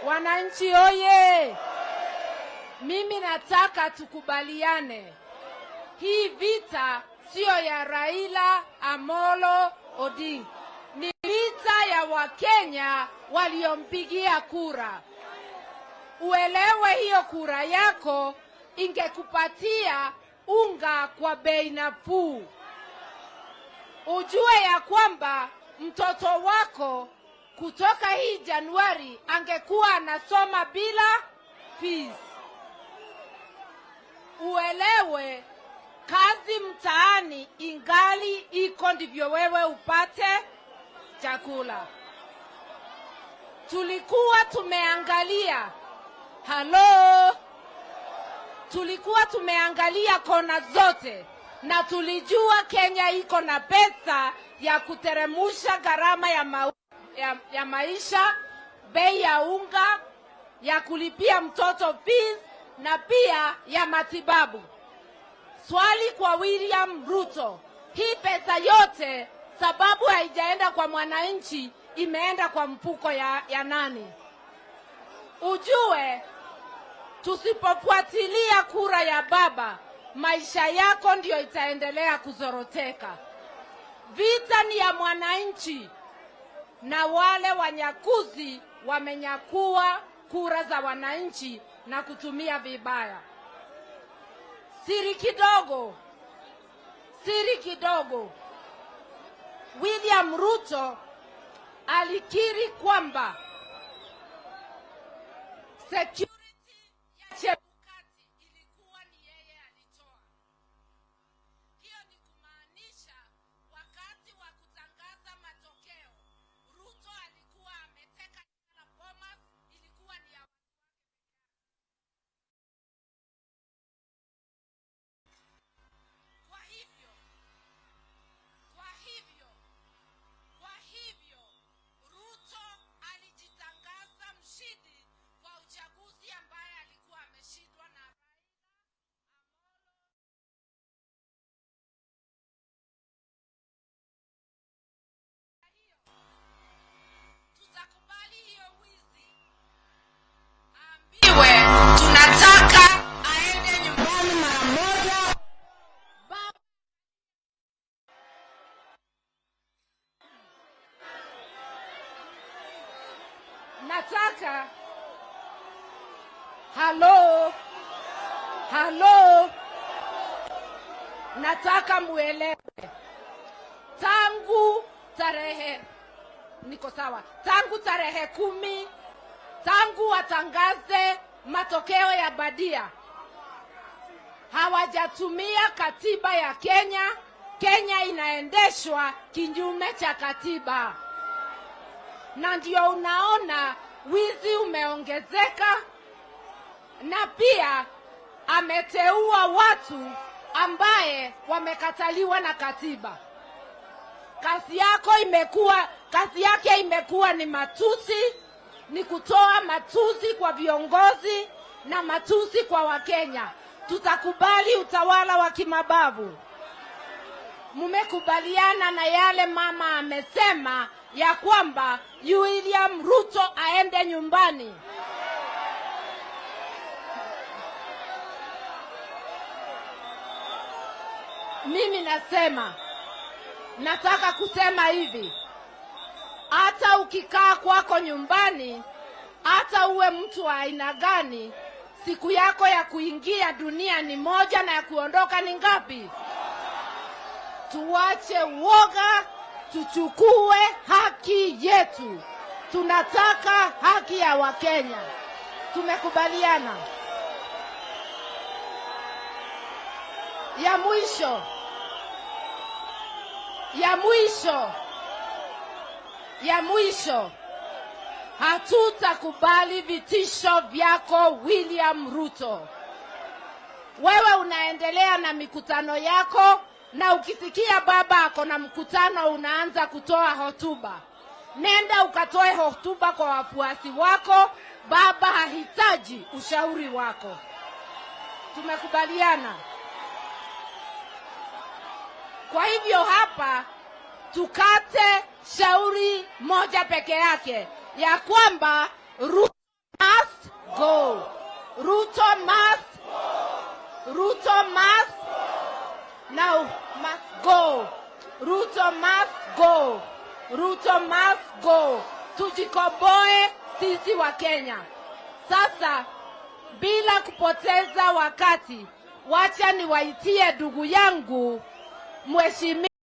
Wananchi oye! Mimi nataka tukubaliane. Hii vita sio ya Raila Amolo Odinga. Ni vita ya Wakenya waliompigia kura. Uelewe hiyo kura yako ingekupatia unga kwa bei nafuu. Ujue ya kwamba mtoto wako kutoka hii Januari angekuwa anasoma bila fees. Uelewe kazi mtaani ingali iko ndivyo wewe upate chakula. Tulikuwa tumeangalia kona zote na tulijua Kenya iko na pesa ya kuteremusha gharama ya maisha, bei ya unga, ya kulipia mtoto fees na pia ya matibabu. Swali kwa William Ruto, hii pesa yote sababu haijaenda kwa mwananchi, imeenda kwa mfuko ya nani? Ujue tusipofuatilia kura ya baba, maisha yako ndio itaendelea kuzoroteka. Vita ni ya mwananchi, na wale wanyakuzi wamenyakua kura za wananchi na kutumia vibaya. Siri kidogo. William Ruto alikiri kwamba security ya Chebukati ilikuwa ni yeye alitoa. Hiyo ni kumaanisha wakati wa kutangaza matokeo, Ruto alikuwa ameteka na Bomas, ilikuwa ni ya watu wake pekee. Kwa hivyo Ruto alijitangaza mshindi kwa uchaguzi ambaye alikuwa ameshindwa na Raila Amolo. Tutakubali hiyo wizi, ambiwe tunataka aende nyumbani mara moja. Nataka nataka muelewe, tangu tarehe 10, tangu watangaze matokeo ya badia, hawajatumia katiba ya Kenya. Kenya inaendeshwa kinyume cha katiba, na ndio unaona wizi umeongezeka, na pia ameteua watu ambaye wamekataliwa na katiba. Kazi yake imekuwa ni matusi, ni kutoa matusi kwa viongozi na matusi kwa Wakenya. Tutakubali utawala wa kimabavu? Mumekubaliana na yale mama amesema ya kwamba William Ruto aende nyumbani? Mimi nataka kusema hivi, hata ukikaa kwako nyumbani, hata uwe mtu wa aina gani, siku yako ya kuingia dunia ni moja na ya kuondoka ni ngapi? Tuache uoga, tuchukue haki yetu. Tunataka haki ya Wakenya. Tumekubaliana. Ya mwisho, hatutakubali vitisho vyako William Ruto. Wewe unaendelea na mikutano yako, na ukisikia baba ako na mkutano unaanza kutoa hotuba. Nenda ukatoe hotuba kwa wafuasi wako. Baba hahitaji ushauri wako. Tumekubaliana? Kwa hivyo hapa tukate shauri moja peke yake, ya kwamba Ruto go. Ruto must. Ruto must. Now must go. Ruto must go. Ruto must go. Tujikomboe sisi wa Kenya. Sasa bila kupoteza wakati, wacha niwaitie ndugu yangu Mheshimiwa